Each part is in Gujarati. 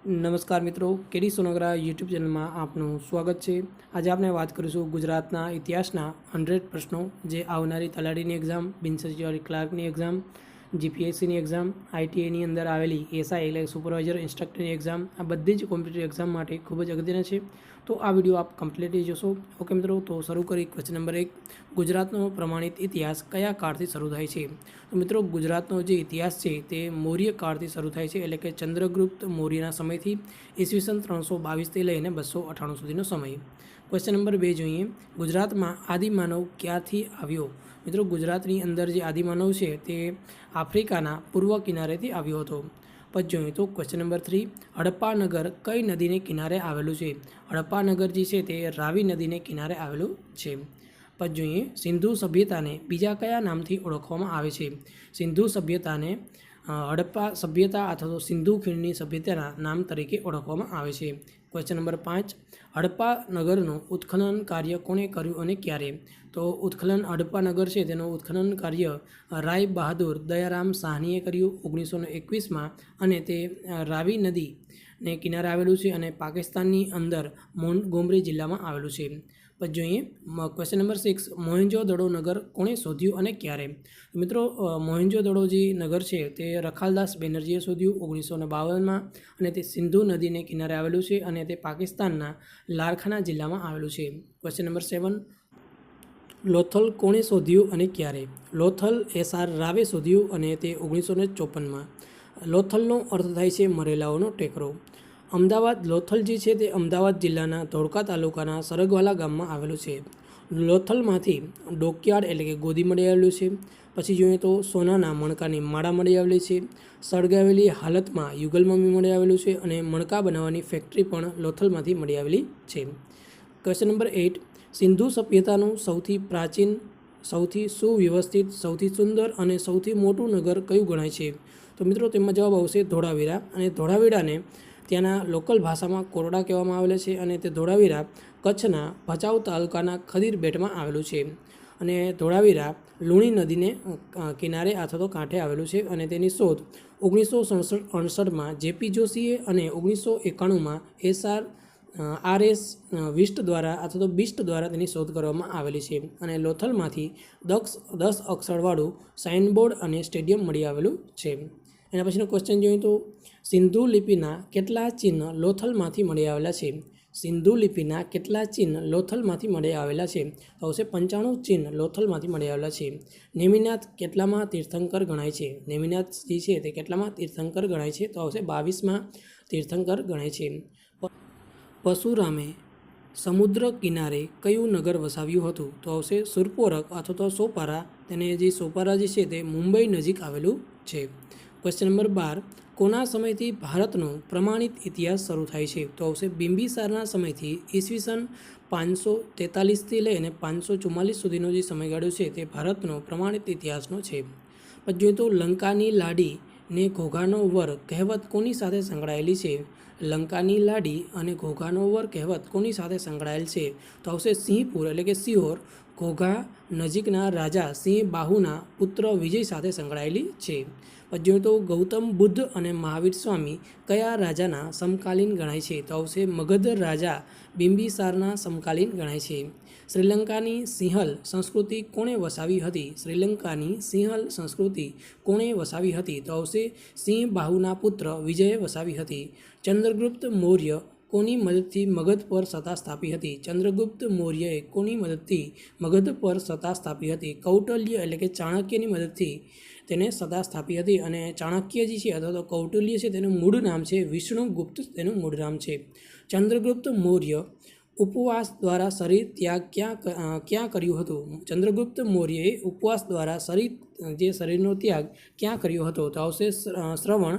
નમસ્કાર મિત્રો, કેડી સોનગરા યુટ્યુબ ચેનલમાં આપનું સ્વાગત છે। આજે આપણે વાત કરીશું ગુજરાતના ઇતિહાસના 100 પ્રશ્નો જે આવનારી તલાટીની એક્ઝામ, બિનસરકારી ક્લાર્કની એક્ઝામ, જીપીએસસીની એક્ઝામ, આઈટીઆઈની અંદર આવેલી એસઆઈ એટલે સુપરવાઇઝર ઇન્સ્ટ્રક્ટરની એક્ઝામ, આ બધી જ કોમ્પિટિટિવ એક્ઝામ માટે ખૂબ જ અગત્યના છે। તો આ વિડીયો આપ કમ્પ્લીટલી જોશો। ઓકે મિત્રો, તો શરૂ કરી ક્વેશ્ચન નંબર 1, ગુજરાતનો પ્રમાણિત ઇતિહાસ કયા કાળથી શરૂ થાય છે? તો મિત્રો, ગુજરાતનો જે ઇતિહાસ છે તે મૌર્ય કાળથી શરૂ થાય છે, એટલે કે ચંદ્રગુપ્ત મૌર્યના સમયથી ઈસવીસન 322થી લઈને 298 સુધીનો સમય। ક્વેશ્ચન નંબર 2 જોઈએ, ગુજરાતમાં આદિમાનવ ક્યાંથી આવ્યો? મિત્રો, ગુજરાતની અંદર જે આદિમાનવ છે તે આફ્રિકાના પૂર્વ કિનારેથી આવ્યો હતો। પછી જોઈએ તો ક્વેશ્ચન નંબર 3, હડપ્પા નગર કઈ નદીને કિનારે આવેલું છે? હડપ્પા નગર જે છે તે રાવી નદીને કિનારે આવેલું છે। પછી જોઈએ, સિંધુ સભ્યતાને બીજા કયા નામથી ઓળખવામાં આવે છે? સિંધુ સભ્યતાને હડપ્પા સભ્યતા અથવા તો સિંધુ ખીણની સભ્યતાના નામ તરીકે ઓળખવામાં આવે છે। ક્વેશ્ચન નંબર 5, હડપ્પા નગરનું ઉત્ખનન કાર્ય કોણે કર્યું અને ક્યારે? તો હડપ્પા નગર છે તેનું ઉત્ખનન કાર્ય રાય બહાદુર દયારામ સાહનીએ કર્યું 1921માં, અને તે રાવી નદીને કિનારે આવેલું છે અને પાકિસ્તાનની અંદર મોન્ટગોમરી જિલ્લામાં આવેલું છે। પછી જોઈએ ક્વેશ્ચન નંબર 6, મોહેંજો-દડો નગર કોણે શોધ્યું અને ક્યારે? મિત્રો, મોહેંજો-દડો જે નગર છે તે રખાલદાસ બેનર્જીએ શોધ્યું 1952માં, અને તે સિંધુ નદીને કિનારે આવેલું છે અને તે પાકિસ્તાનના લારખાના જિલ્લામાં આવેલું છે। ક્વેશ્ચન નંબર 7, લોથલ કોણે શોધ્યું અને ક્યારે? લોથલ એસઆર રાવે શોધ્યું અને તે 1954માં। લોથલનો અર્થ થાય છે મરેલાઓનો ટેકરો। અમદાવાદ લોથલ જે છે તે અમદાવાદ જિલ્લાના ધોળકા તાલુકાના સરગવાલા ગામમાં આવેલું છે। લોથલમાંથી ડોકયાર્ડ એટલે કે ગોદી મળી આવેલું છે। પછી જોઈએ તો સોનાના મણકાની માળા મળી આવેલી છે। સળગાવેલી હાલતમાં યુગલ મમ્મી મળી આવેલું છે અને મણકા બનાવવાની ફેક્ટરી પણ લોથલમાંથી મળી આવેલી છે। ક્વેશ્ચન નંબર 8, સિંધુ સભ્યતાનું સૌથી પ્રાચીન, સૌથી સુવ્યવસ્થિત, સૌથી સુંદર અને સૌથી મોટું નગર કયું ગણાય છે? તો મિત્રો, તેમાં જવાબ આવશે ધોળાવીરા, અને ધોળાવીરાને ત્યાંના લોકલ ભાષામાં કોરડા કહેવામાં આવેલા છે, અને તે ધોળાવીરા કચ્છના ભચાઉ તાલુકાના ખદીર બેટમાં આવેલું છે, અને ધોળાવીરા લુણી નદીને કિનારે અથવા તો કાંઠે આવેલું છે, અને તેની શોધ 1968માં જેપી જોશીએ અને 1991માં આરએસ વિસ્ટ દ્વારા અથવા તો બિસ્ટ દ્વારા તેની શોધ કરવામાં આવેલી છે, અને લોથલમાંથી 10 અક્ષરવાળું સાઇનબોર્ડ અને સ્ટેડિયમ મળી આવેલું છે। એના પછીનો ક્વેશ્ચન જોઈએ તો, સિંધુ લિપિના કેટલા ચિહ્ન લોથલમાંથી મળી આવેલા છે? સિંધુ લિપિના કેટલા ચિહ્ન લોથલમાંથી મળી આવેલા છે? તો આવશે 95 ચિહ્ન લોથલમાંથી મળી આવેલા છે। નેમિનાથ કેટલામાં તીર્થંકર ગણાય છે? નેમિનાથ જે છે તે કેટલામાં તીર્થંકર ગણાય છે? તો આવશે 22માં તીર્થંકર ગણાય છે। પરશુરામે સમુદ્ર કિનારે કયું નગર વસાવ્યું હતું? તો આવશે સુરપોરક અથવા તો સોપારા। તેને જે સોપારા જે છે તે મુંબઈ નજીક આવેલું છે। ક્વેશ્ચન નંબર 12, કોના સમયથી ભારતનો પ્રમાણિત ઇતિહાસ શરૂ થાય છે? તો આવશે બિંબિસારના સમયથી ઈસવીસન 543થી લઈને 544 સુધીનો જે સમયગાળો છે તે ભારતનો પ્રમાણિત ઇતિહાસનો છે। પછી જોઈએ તો લંકાની લાડી ને ઘોઘાનો વર કહેવત કોની સાથે સંકળાયેલી છે? લંકાની લાડી અને ઘોઘાનો વર કહેવત કોની સાથે સંકળાયેલ છે? તો આવશે સિંહપુર એટલે કે સિહોર, ઘોઘા નજીકના રાજા સિંહ બાહુના પુત્ર વિજય સાથે સંકળાયેલી છે। પછી જોઈએ તો ગૌતમ બુદ્ધ અને મહાવીર સ્વામી કયા રાજાના સમકાલીન ગણાય છે? તો આવશે મગધ રાજા બિંબિસારના સમકાલીન ગણાય છે। શ્રીલંકાની સિંહલ સંસ્કૃતિ કોણે વસાવી હતી? શ્રીલંકાની સિંહલ સંસ્કૃતિ કોણે વસાવી હતી? તો આવશે સિંહ બાહુના પુત્ર વિજયે વસાવી હતી। ચંદ્રગુપ્ત મૌર્ય કોની મદદથી મગધ પર સત્તા સ્થાપી હતી? ચંદ્રગુપ્ત મૌર્યએ કોની મદદથી મગધ પર સત્તા સ્થાપી હતી? કૌટલ્ય એટલે કે ચાણક્યની મદદથી તેને સત્તા સ્થાપી હતી, અને ચાણક્યજી છે અથવા તો કૌટિલ્ય છે તેનું મૂળ નામ છે વિષ્ણુગુપ્ત, તેનું મૂળ નામ છે। ચંદ્રગુપ્ત મૌર્ય ઉપવાસ દ્વારા શરીર ત્યાગ ક્યાં કર્યું હતું? ચંદ્રગુપ્ત મૌર્યએ ઉપવાસ દ્વારા શરીરનો ત્યાગ ક્યાં કર્યો હતો? તો આવશે શ્રવણ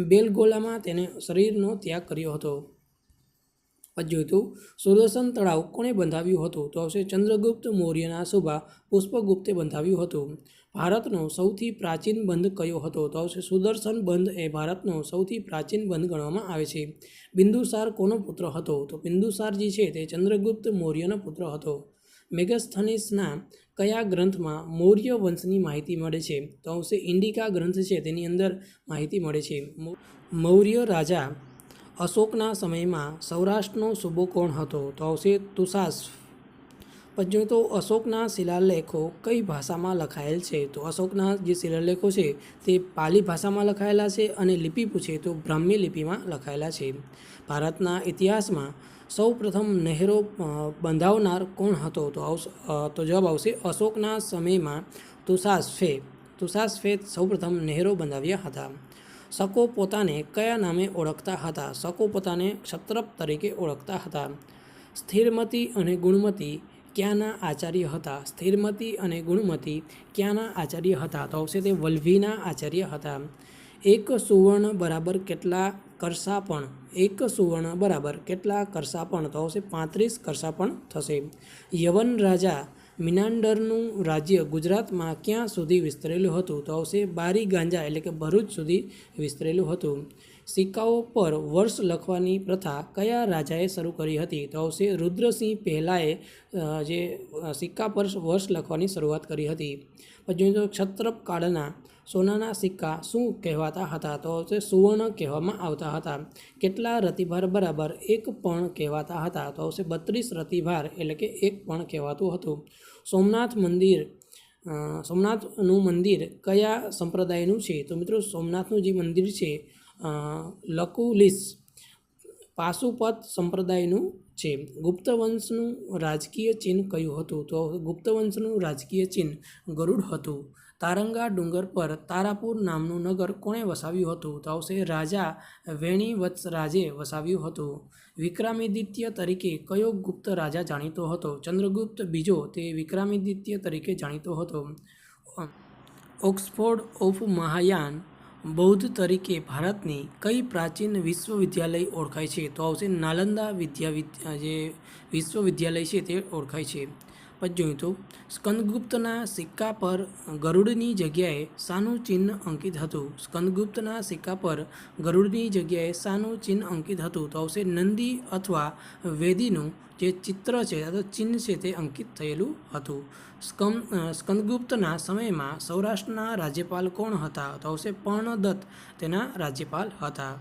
બેલગોલામાં તેને શરીરનો ત્યાગ કર્યો હતો। પછી જોયું તો સુદર્શન તળાવ કોણે બંધાવ્યું હતું? તો આવશે ચંદ્રગુપ્ત મૌર્યના સુબા પુષ્પગુપ્તે બંધાવ્યું હતું। ભારતનો સૌથી પ્રાચીન બંધ કયો હતો? તો આવશે સુદર્શન બંધ એ ભારતનો સૌથી પ્રાચીન બંધ ગણવામાં આવે છે। બિંદુસાર કોનો પુત્ર હતો? તો બિંદુસાર જે છે તે ચંદ્રગુપ્ત મૌર્યનો પુત્ર હતો। મેગસ્થનીસના કયા ગ્રંથમાં મૌર્ય વંશની માહિતી મળે છે? તો આવશે ઇન્ડિકા ગ્રંથ છે તેની અંદર માહિતી મળે છે। મૌર્ય રાજા અશોકના સમયમાં સૌરાષ્ટ્રનો સૂબો કોણ હતો? તો આવશે તુષાશ્વ. પછી તો અશોકના શિલાલેખો કઈ ભાષામાં લખાયેલ છે? તો અશોકના જે શિલાલેખો છે તે પાલી ભાષામાં લખાયેલા છે અને લિપિ પૂછે તો બ્રાહ્મી લિપિમાં લખાયેલા છે. ભારતના ઇતિહાસમાં સૌ પ્રથમ નહેરો બંધાવનાર કોણ હતો? તો જવાબ આવશે અશોકના સમયમાં તુષાશ્વે સૌપ્રથમ નહેરો બંધાવ્યા હતા. શકો પોતાને કયા નામે ઓળખતા હતા? શકો પોતાને ક્ષત્રપ તરીકે ઓળખતા હતા. સ્થિરમતી અને ગુણમતી ક્યાંના આચાર્ય હતા? સ્થિરમતી અને ગુણમતી ક્યાંના આચાર્ય હતા? તો આવશે તે વલ્લભીના આચાર્ય હતા. એક સુવર્ણ બરાબર કેટલા કરસાપણ? એક સુવર્ણ બરાબર કેટલા કરસાપણ? તો આવશે 35 કરસાપણ થશે. યવન રાજા મિનાન્ડરનું રાજ્ય ગુજરાતમાં ક્યાં સુધી વિસ્તરેલું હતું? તો આવશે બારી ગાંજા એટલે કે ભરૂચ સુધી વિસ્તરેલું હતું. સિક્કાઓ પર વર્ષ લખવાની પ્રથા કયા રાજાએ શરૂ કરી હતી? તો આવશે રુદ્રસિંહ પહેલાએ જે સિક્કા પર વર્ષ લખવાની શરૂઆત કરી હતી. પછી ક્ષત્રપ કાળના સોનાના સિક્કા શું કહેવાતા હતા? તો આવશે સુવર્ણ કહેવામાં આવતા હતા. કેટલા રતિભાર બરાબર 1 પણ કહેવાતા હતા? તો આવશે 32 રતિભાર એટલે કે 1 પણ કહેવાતું હતું. સોમનાથનું મંદિર કયા સંપ્રદાયનું છે? તો મિત્રો સોમનાથનું જે મંદિર છે લકુલિશ પાશુપત સંપ્રદાયનું છે. ગુપ્ત વંશનું રાજકીય ચિહ્ન કયું હતું? તો ગુપ્ત વંશનું રાજકીય ચિહ્ન ગરુડ હતું. તારંગા ડુંગર પર તારાપુર નામનું નગર કોણે વસાવ્યું હતું? તો આવશે રાજા વેણીવત્સરાજે વસાવ્યું હતું. વિક્રમાદિત્ય તરીકે કયો ગુપ્ત રાજા જાણીતો હતો? ચંદ્રગુપ્ત બીજો તે વિક્રમાદિત્ય તરીકે જાણીતો હતો. ઓક્સફોર્ડ ઓફ મહાયાન બૌદ્ધ તરીકે ભારતની કઈ પ્રાચીન વિશ્વવિદ્યાલય ઓળખાય છે? તો આવશે નાલંદા જે વિશ્વવિદ્યાલય છે તે ઓળખાય છે. પછી જોઈએ તો સ્કંદગુપ્તના સિક્કા પર ગરુડની જગ્યાએ શાનું ચિહ્ન અંકિત હતું? સ્કંદગુપ્તના સિક્કા પર ગરુડની જગ્યાએ શાનું ચિહ્ન અંકિત હતું? તો આવશે નંદી અથવા વેદીનું જે ચિત્ર છે અથવા ચિહ્ન છે તે અંકિત થયેલું હતું. સ્કંદગુપ્તના સમયમાં સૌરાષ્ટ્રના રાજ્યપાલ કોણ હતા? તો આવશે પર્ણદત્ત તેના રાજ્યપાલ હતા.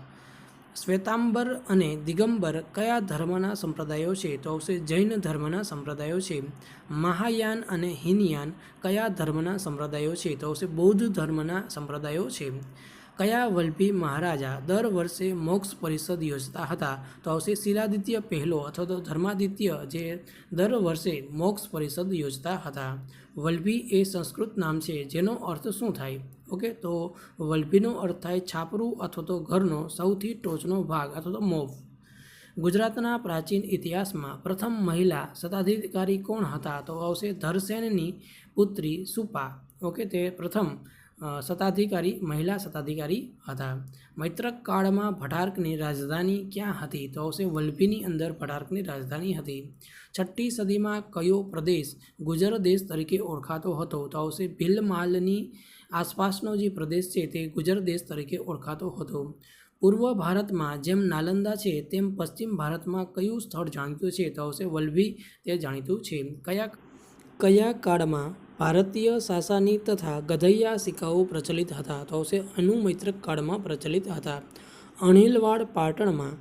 શ્વેતાંબર અને દિગંબર કયા ધર્મના સંપ્રદાયો છે? તો આવશે જૈન ધર્મના સંપ્રદાયો છે. મહાયાન અને હીનયાન કયા ધર્મના સંપ્રદાયો છે? તો આવશે બૌદ્ધ ધર્મના સંપ્રદાયો છે. કયા વલ્લભી મહારાજા દર વર્ષે મોક્ષ પરિષદ યોજતા હતા? તો આવશે શિલાદિત્ય પહેલો અથવા તો ધર્માદિત્ય જે દર વર્ષે મોક્ષ પરિષદ યોજતા હતા. વલ્લભી એ સંસ્કૃત નામ છે જેનો અર્થ શું થાય? ઓકે, તો વલ્લભીનો અર્થ થાય છાપરું અથવા તો ઘરનો સૌથી ટોચનો ભાગ અથવા તો મોફ. ગુજરાતના પ્રાચીન ઇતિહાસમાં પ્રથમ મહિલા સત્તાધિકારી કોણ હતા? તો આવશે ધરસેનની પુત્રી સુપા. ઓકે, તે પ્રથમ મહિલા સત્તાધિકારી હતા. મૈત્રક કાળમાં ભટારકની રાજધાની ક્યાં હતી? તો આવશે વલ્લભીની અંદર ભટારકની રાજધાની હતી. 6ઠ્ઠી સદીમાં કયો પ્રદેશ ગુજર દેશ તરીકે ઓળખાતો હતો? તો આવશે ભીલમાલની આસપાસનો જે પ્રદેશ છે તે ગુજર દેશ તરીકે ઓળખાતો હતો. પૂર્વ ભારતમાં જેમ નાલંદા છે તેમ પશ્ચિમ ભારતમાં કયું સ્થળ જાણીતું છે? તો આવશે વલ્લભી તે જાણીતું છે. કયા કાળમાં ભારતીય સાસાની તથા ગધૈયા સિક્કાઓ પ્રચલિત હતા? તો આવશે અનુમૈત્રક કાળમાં પ્રચલિત હતા. અણહિલવાડ પાટણમાં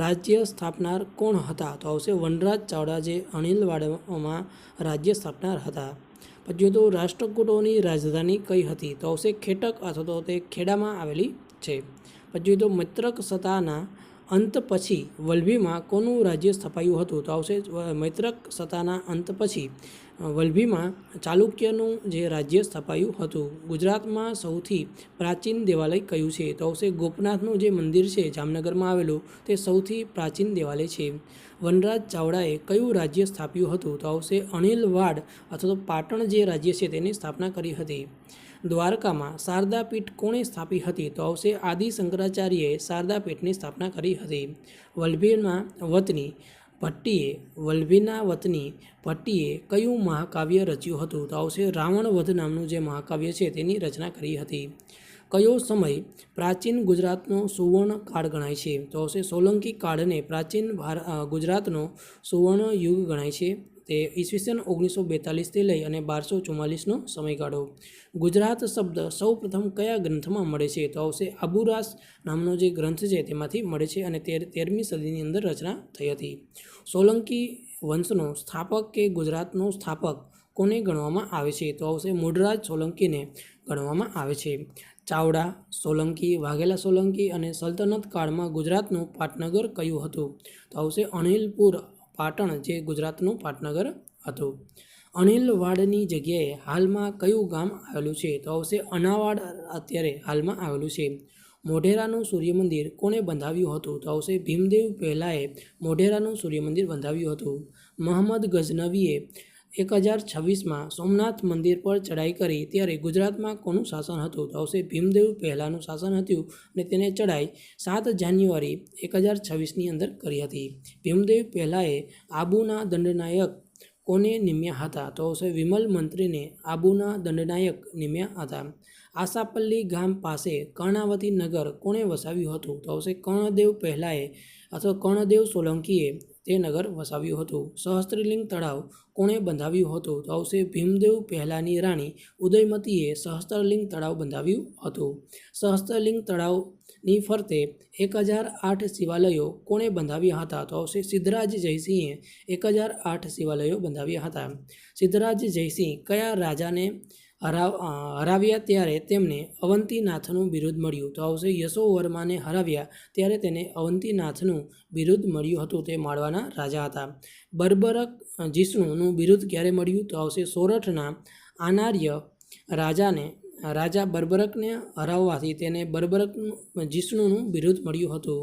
રાજ્ય સ્થાપનાર કોણ હતા? તો આવશે વનરાજ ચાવડા જે અણહિલવાડમાં રાજ્ય સ્થાપનાર હતા. પછી તો રાષ્ટ્રકૂટોની રાજધાની કઈ હતી? તો આવશે ખેટક અથવા તો તે ખેડામાં આવેલી છે. પછી તો મૈત્રક સત્તાના અંત પછી વલ્લભીમાં કોનું રાજ્ય સ્થપાયું હતું? તો આવશે મૈત્રક સત્તાના અંત પછી વલ્લભીમાં ચાલુક્યનું જે રાજ્ય સ્થપાયું હતું. ગુજરાતમાં સૌથી પ્રાચીન દેવાલય કયું છે? તો આવશે ગોપનાથનું જે મંદિર છે જામનગરમાં આવેલું તે સૌથી પ્રાચીન દેવાલય છે. વનરાજ ચાવડાએ કયું રાજ્ય સ્થાપ્યું હતું? તો આવશે અણહિલવાડ અથવા તો પાટણ જે રાજ્ય છે તેની સ્થાપના કરી હતી. દ્વારકામાં શારદા પીઠ કોણે સ્થાપી હતી? તો આવશે આદિ શંકરાચાર્યએ શારદા પીઠની સ્થાપના કરી હતી. વલ્લભીના વતની ભટ્ટીએ કયું મહાકાવ્ય રચ્યું હતું? તો આવશે રાવણ વધ નામનું જે મહાકાવ્ય છે તેની રચના કરી હતી. કયો સમય પ્રાચીન ગુજરાતનો સુવર્ણ કાળ ગણાય છે? તો આવશે સોલંકી કાળને પ્રાચીન ગુજરાતનો સુવર્ણ યુગ ગણાય છે. તે ઈસવીસન 1942થી લઈ અને 1244નો સમયગાળો. ગુજરાત શબ્દ સૌ પ્રથમ કયા ગ્રંથમાં મળે છે? તો આવશે આબુરાસ નામનો જે ગ્રંથ છે તેમાંથી મળે છે અને 13મી સદીની અંદર રચના થઈ હતી. સોલંકી વંશનો સ્થાપક કે ગુજરાતનો સ્થાપક કોને ગણવામાં આવે છે? તો આવશે મૂળરાજ સોલંકીને ગણવામાં આવે છે. ચાવડા, સોલંકી, વાઘેલા સોલંકી અને સલ્તનત કાળમાં ગુજરાતનું પાટનગર કયું હતું? તો આવશે અનિલપુર પાટણ જે ગુજરાતનું પાટનગર હતું. અનિલવાડની જગ્યાએ હાલમાં કયું ગામ આવેલું છે? તો આવશે અનાવાડ અત્યારે હાલમાં આવેલું છે. મોઢેરાનું સૂર્યમંદિર કોણે બંધાવ્યું હતું? તો આવશે ભીમદેવ પહેલાએ મોઢેરાનું સૂર્યમંદિર બંધાવ્યું હતું. મહંમદ ગઝનવીએ 1026માં સોમનાથ મંદિર પર ચડાઈ કરી ત્યારે ગુજરાતમાં કોનું શાસન હતું? તો આવશે ભીમદેવ પહેલાંનું શાસન હતું અને તેને ચડાઈ 7 જાન્યુઆરી 1026ની અંદર કરી હતી. ભીમદેવ પહેલાએ આબુના દંડનાયક કોને નિમ્યા હતા? તો આવશે વિમલ મંત્રીને આબુના દંડનાયક નિમ્યા હતા. આશાપલ્લી ગામ પાસે કર્ણાવતી નગર કોણે વસાવ્યું હતું? તો આવશે કર્ણદેવ પહેલાએ અથવા કર્ણદેવ સોલંકીએ તે નગર વસાવ્યું હતું. સહસ્ત્રલિંગ તળાવ કોણે બંધાવ્યું હતું? તો આવશે ભીમદેવ પહેલાંની રાણી ઉદયમતીએ સહસ્ત્રલિંગ તળાવ બંધાવ્યું હતું. સહસ્ત્રલિંગ તળાવની ફરતે 1008 શિવાલયો કોણે બંધાવ્યા હતા? તો આવશે સિદ્ધરાજ જયસિંહે 1008 શિવાલયો બંધાવ્યા હતા. સિદ્ધરાજ જયસિંહ કયા રાજાને હરાવ્યા ત્યારે તેમને અવંતીનાથનું બિરુદ મળ્યું? તો આવશે યશોવર્માને હરાવ્યા ત્યારે તેને અવંતીનાથનું બિરુદ મળ્યું હતું. તે માળવાના રાજા હતા. બર્બરક જિષ્ણુનું બિરુદ ક્યારે મળ્યું? તો આવશે સોરઠના આનાર્ય રાજા બર્બરકને હરાવવાથી તેને બર્બરક જિષ્ણુનું બિરુદ મળ્યું હતું.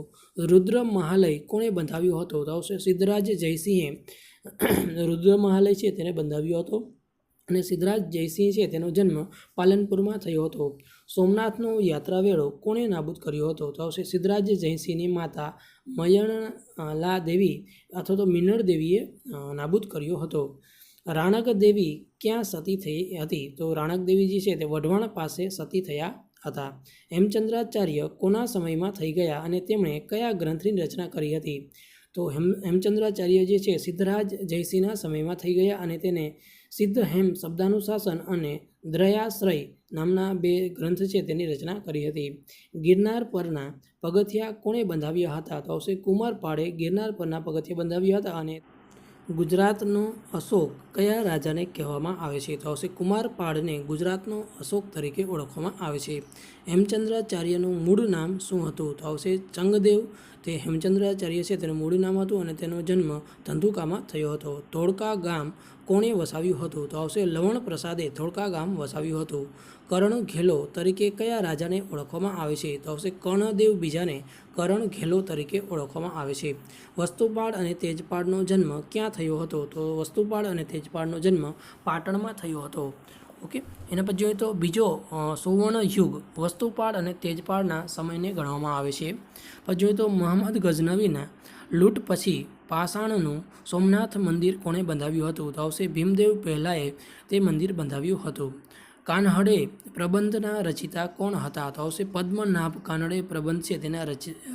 રુદ્ર મહાલય કોણે બંધાવ્યું હતું? તો આવશે સિદ્ધરાજ જયસિંહે રુદ્ર મહાલય છે તેને બંધાવ્યો હતો અને સિદ્ધરાજ જયસિંહ છે તેનો જન્મ પાલનપુરમાં થયો હતો. સોમનાથનો યાત્રાવેળો કોણે નાબૂદ કર્યો હતો? તો આવશે સિદ્ધરાજ જયસિંહની માતા મયણલા દેવી અથવા તો મિનળ દેવીએ નાબૂદ કર્યો હતો. રાણક દેવી ક્યાં સતી થઈ હતી? તો રાણક દેવી જે છે તે વઢવાણ પાસે સતી થયા હતા. હેમચંદ્રાચાર્ય કોના સમયમાં થઈ ગયા અને તેમણે કયા ગ્રંથની રચના કરી હતી? તો હેમચંદ્રાચાર્ય જે છે સિદ્ધરાજ જયસિંહના સમયમાં થઈ ગયા અને તેને સિદ્ધ હેમ શબ્દાનુશાસન અને દ્રયાશ્રય નામના 2 ગ્રંથ છે તેની રચના કરી હતી. ગિરનાર પરના પગથિયા કોણે બંધાવ્યા હતા? તો આવશે કુમારપાળે ગિરનાર પરના પગથિયા બંધાવ્યા હતા અને ગુજરાતનો અશોક કયા રાજાને કહેવામાં આવે છે? તો આવશે કુમારપાળને ગુજરાતનો અશોક તરીકે ઓળખવામાં આવે છે. હેમચંદ્રાચાર્યનું મૂળ નામ શું હતું? તો આવશે ચંગદેવ. તે હેમચંદ્રાચાર્ય છે તેનું મૂળ નામ હતું અને તેનો જન્મ ધંધુકામાં થયો હતો. ધોળકા ગામ કોણે વસાવ્યું હતું? તો આવશે લવણ પ્રસાદે ધોળકા ગામ વસાવ્યું હતું. કરણ ઘેલો તરીકે કયા રાજાને ઓળખવામાં આવે છે? તો આવશે કર્ણદેવ બીજાને કરણ ઘેલો તરીકે ઓળખવામાં આવે છે. વસ્તુપાળ અને તેજપાળનો જન્મ ક્યાં થયો હતો? તો વસ્તુપાળ અને તેજપાળનો જન્મ પાટણમાં થયો હતો. ઓકે, એના પછી જોઈએ તો બીજો સુવર્ણ યુગ વસ્તુપાળ અને તેજપાળના સમયને ગણવામાં આવે છે. પછી જોઈએ તો મહંમદ ગઝનવીના લૂંટ પછી પાષાણનું સોમનાથ મંદિર કોણે બંધાવ્યું હતું? તો આવશે ભીમદેવ પહેલાએ તે મંદિર બંધાવ્યું હતું. કાન્હડે પ્રબંધના રચિતા કોણ હતા? તો આવશે પદ્મનાભ કાનડે પ્રબંધ છે તેના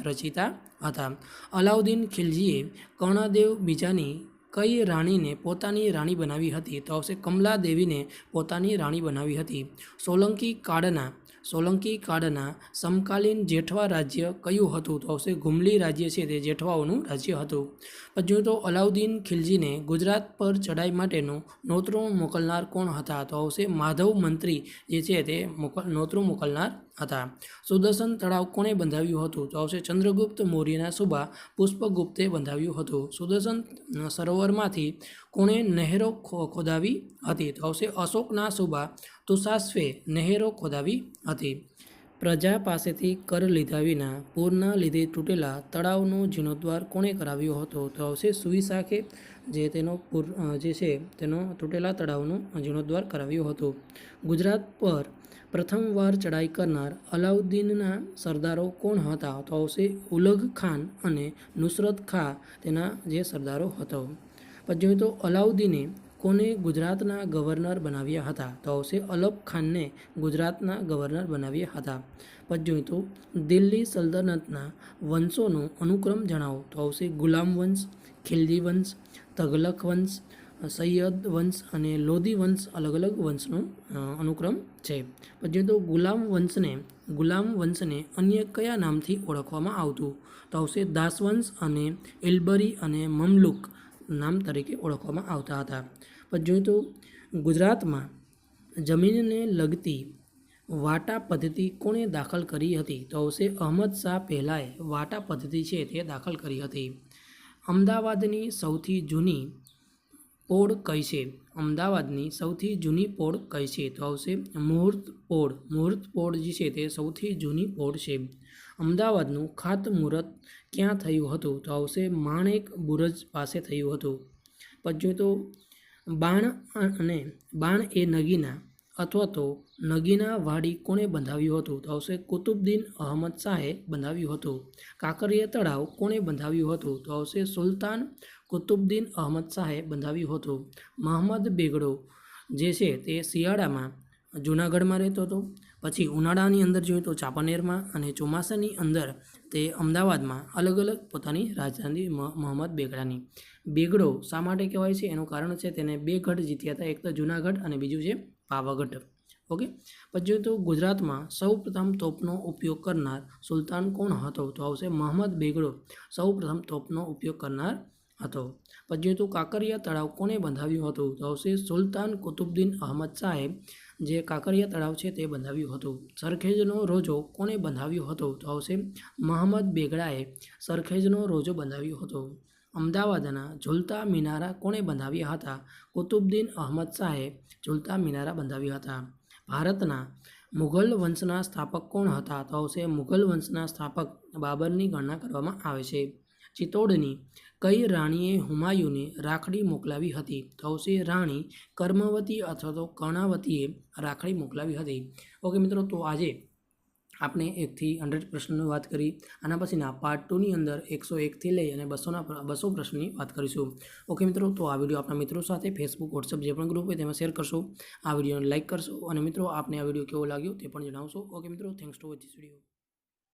રચિતા હતા. અલાઉદ્દીન ખિલજીએ કર્ણદેવ બીજાની કઈ રાણીને પોતાની રાણી બનાવી હતી? તો આવશે કમલા દેવીને પોતાની રાણી બનાવી હતી. સોલંકી કાળના સમકાલીન જેઠવા રાજ્ય કયું હતું? તો આવશે ઘુમલી રાજ્ય છે તે જેઠવાઓનું રાજ્ય હતું. પછી તો અલાઉદ્દીન ખિલજીને ગુજરાત પર ચડાઈ માટેનું નોતરું મોકલનાર કોણ હતા? તો આવશે માધવ મંત્રી જે છે તે નોતરું મોકલનાર હતા. સુદર્શન તળાવ કોણે બંધાવ્યું હતું? તો આવશે ચંદ્રગુપ્ત મૌર્યના સુબા પુષ્પગુપ્તે બંધાવ્યું હતું. સુદર્શન સરોવરમાંથી કોણે નહેરો ખોદાવી હતી? તો આવશે અશોકના સુબા તુષાશ્વે નહેરો ખોદાવી હતી. પ્રજા પાસેથી કર લીધા વિના પૂરના લીધે તૂટેલા તળાવનો જીર્ણોદ્ધાર કોણે કરાવ્યો હતો? તો આવશે સુવિશાખે જે તેનો પૂર જે છે તેનો તૂટેલા તળાવનો જીર્ણોદ્ધાર કરાવ્યો હતો. ગુજરાત પર પ્રથમવાર ચડાઈ કરનાર અલાઉદ્દીનના સરદારો કોણ હતા? તો આવશે ઉલઘ ખાન અને નુસરત ખાં તેના જે સરદારો હતો. પછી જોઈએ તો અલાઉદ્દીને કોને ગુજરાતના ગવર્નર બનાવ્યા હતા? તો આવશે અલબ ખાનને ગુજરાતના ગવર્નર બનાવ્યા હતા. પછી જોઈએ તો દિલ્હી સલ્તનતના વંશોનો અનુક્રમ જણાવો. તો આવશે ગુલામ વંશ, ખિલજી વંશ, તગલક વંશ, સૈયદ વંશ અને લોધી વંશ અલગ અલગ વંશનો અનુક્રમ છે. પછી તો ગુલામ વંશને અન્ય કયા નામથી ઓળખવામાં આવતું? તો આવશે દાસવંશ અને એલ્બરી અને મમલુક નામ તરીકે ઓળખવામાં આવતા હતા. પછી જોઈએ તો ગુજરાતમાં જમીનને લગતી વાટા પદ્ધતિ કોણે દાખલ કરી હતી? તો આવશે અહમદ શાહ પહેલાએ વાટા પદ્ધતિ છે તે દાખલ કરી હતી. અમદાવાદની સૌથી જૂની પોળ કઈ છે? અમદાવાદની સૌથી જૂની પોળ કઈ છે? તો આવશે મુહૂર્ત પોળ જે છે તે સૌથી જૂની પોળ છે. અમદાવાદનું ખાતમુહૂર્ત ક્યાં થયું હતું? તો આવશે માણેક બુરજ પાસે થયું હતું. પછી તો બાણ એ નગીના અથવા તો નગીના વાડી કોણે બંધાવ્યું હતું? તો આવશે કુતુબુદ્દીન અહમદ શાહે બંધાવ્યું હતું. કાંકરિયા તળાવ કોણે બંધાવ્યું હતું? તો આવશે સુલતાન કુતુબુદ્દીન અહમદ શાહે બંધાવ્યું હતું. મહંમદ બેગડો જે છે તે શિયાળામાં જૂનાગઢમાં રહેતો હતો, પછી ઉનાળાની અંદર જોઈએ તો ચાંપાનેરમાં, અને ચોમાસાની અંદર તે અમદાવાદમાં અલગ અલગ પોતાની રાજધાની મહંમદ બેગડાની. બેગડો શા માટે કહેવાય છે? એનું કારણ છે તેને 2 ગઢ જીત્યા હતા, એક તો જૂનાગઢ અને બીજું છે પાવાગઢ. ઓકે. પછી જોઈએ તો ગુજરાતમાં સૌ પ્રથમ તોપનો ઉપયોગ કરનાર સુલતાન કોણ હતો? તો આવશે મહંમદ બેગડો સૌ પ્રથમ તોપનો ઉપયોગ કરનાર હતો. પછી જોઈએ તો કાંકરિયા તળાવ કોણે બંધાવ્યું હતું? તો આવશે સુલતાન કુતુબુદ્દીન અહમદ શાહે જે કાંકરિયા તળાવ છે તે બંધાવ્યું હતું. સરખેજનો રોજો કોણે બંધાવ્યો હતો? તો આવશે મહંમદ બેગડાએ સરખેજનો રોજો બંધાવ્યો હતો. અમદાવાદના ઝૂલતા મિનારા કોણે બંધાવ્યા હતા? કુતુબુદ્દીન અહમદ શાહે ઝૂલતા મિનારા બંધાવ્યા હતા. ભારતના મુઘલ વંશના સ્થાપક કોણ હતા? તો આવશે મુઘલ વંશના સ્થાપક બાબરની ગણના કરવામાં આવે છે. ચિત્તોડની કઈ રાણીએ હુમાયુને રાખડી મોકલાવી હતી? તો આવશે રાણી કર્મવતી અથવા તો કર્ણાવતીએ રાખડી મોકલાવી હતી. ઓકે મિત્રો, તો આજે આપણે 1 થી 100 પ્રશ્નોની વાત કરી. આના પછીના પાર્ટ 2ની અંદર 101થી લઈ અને 200 પ્રશ્નોની વાત કરીશું. ઓકે મિત્રો, તો આ વિડીયો આપણા મિત્રો સાથે ફેસબુક, વોટ્સઅપ જે પણ ગ્રુપ હોય તેમાં શેર કરશો. આ વિડીયોને લાઇક કરશો અને મિત્રો આપને આ વિડીયો કેવો લાગ્યો તે પણ જણાવશો. ઓકે મિત્રો, thanks to watch this video.